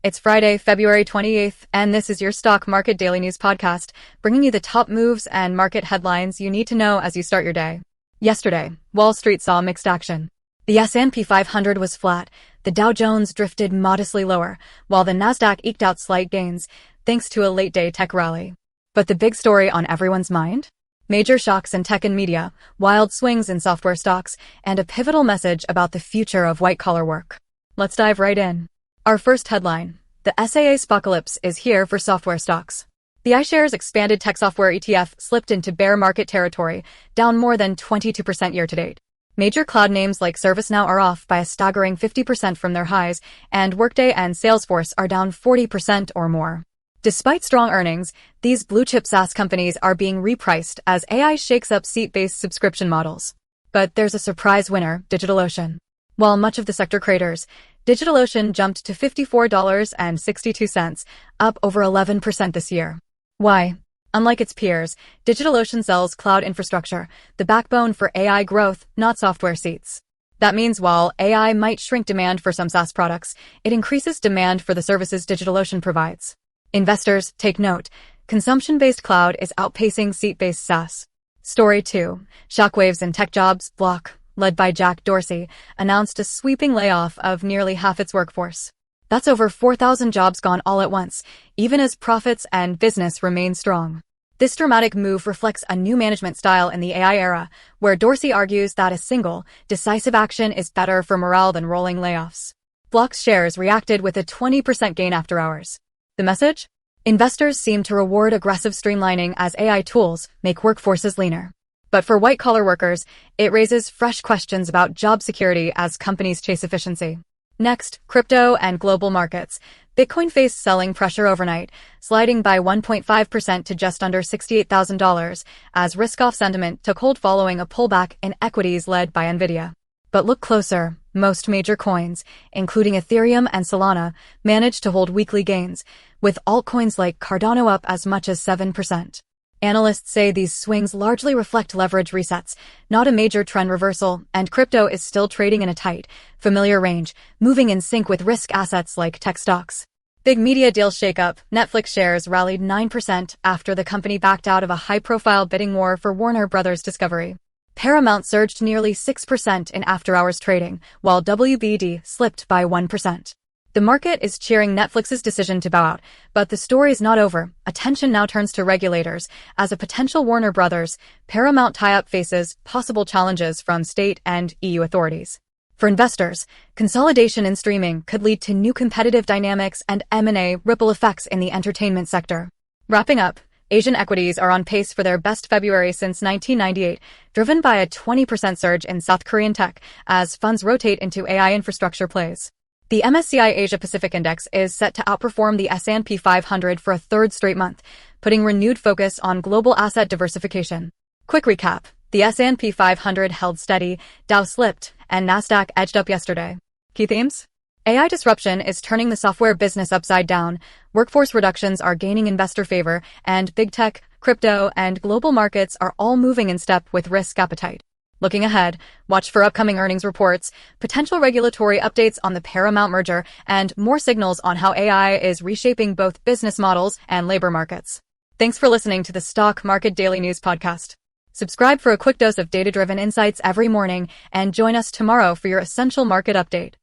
It's Friday, February 28th, and this is your Stock Market Daily News podcast, bringing you the top moves and market headlines you need to know as you start your day. Yesterday, Wall Street saw mixed action. The S&P 500 was flat, the Dow Jones drifted modestly lower, while the Nasdaq eked out slight gains, thanks to a late-day tech rally. But the big story on everyone's mind? Major shocks in tech and media, wild swings in software stocks, and a pivotal message about the future of white-collar work. Let's dive right in. Our first headline: the SaaSpocalypse is here for software stocks. The iShares Expanded Tech-Software ETF slipped into bear market territory, down more than 22% year-to-date. Major cloud names like ServiceNow are off by a staggering 50% from their highs, and Workday and Salesforce are down 40% or more. Despite strong earnings, these blue-chip SaaS companies are being repriced as AI shakes up seat-based subscription models. But there's a surprise winner, DigitalOcean. While much of the sector craters, DigitalOcean jumped to $54.62, up over 11% this year. Why? Unlike its peers, DigitalOcean sells cloud infrastructure, the backbone for AI growth, not software seats. That means while AI might shrink demand for some SaaS products, it increases demand for the services DigitalOcean provides. Investors, take note, consumption-based cloud is outpacing seat-based SaaS. Story 2. Shockwaves in tech jobs. Block, led by Jack Dorsey, announced a sweeping layoff of nearly half its workforce. That's over 4,000 jobs gone all at once, even as profits and business remain strong. This dramatic move reflects a new management style in the AI era, where Dorsey argues that a single, decisive action is better for morale than rolling layoffs. Block's shares reacted with a 20% gain after hours. The message? Investors seem to reward aggressive streamlining as AI tools make workforces leaner. But for white-collar workers, it raises fresh questions about job security as companies chase efficiency. Next, crypto and global markets. Bitcoin faced selling pressure overnight, sliding by 1.5% to just under $68,000 as risk-off sentiment took hold following a pullback in equities led by Nvidia. But look closer. Most major coins, including Ethereum and Solana, managed to hold weekly gains, with altcoins like Cardano up as much as 7%. Analysts say these swings largely reflect leverage resets, not a major trend reversal, and crypto is still trading in a tight, familiar range, moving in sync with risk assets like tech stocks. Big media deal shakeup. Netflix shares rallied 9% after the company backed out of a high-profile bidding war for Warner Bros. Discovery. Paramount surged nearly 6% in after-hours trading, while WBD slipped by 1%. The market is cheering Netflix's decision to bow out, but the story is not over. Attention now turns to regulators, as a potential Warner Bros. Paramount tie-up faces possible challenges from state and EU authorities. For investors, consolidation in streaming could lead to new competitive dynamics and M&A ripple effects in the entertainment sector. Wrapping up, Asian equities are on pace for their best February since 1998, driven by a 20% surge in South Korean tech as funds rotate into AI infrastructure plays. The MSCI Asia Pacific Index is set to outperform the S&P 500 for a third straight month, putting renewed focus on global asset diversification. Quick recap. The S&P 500 held steady, Dow slipped, and Nasdaq edged up yesterday. Key themes? AI disruption is turning the software business upside down, workforce reductions are gaining investor favor, and big tech, crypto, and global markets are all moving in step with risk appetite. Looking ahead, watch for upcoming earnings reports, potential regulatory updates on the Paramount merger, and more signals on how AI is reshaping both business models and labor markets. Thanks for listening to the Stock Market Daily News podcast. Subscribe for a quick dose of data-driven insights every morning, and join us tomorrow for your essential market update.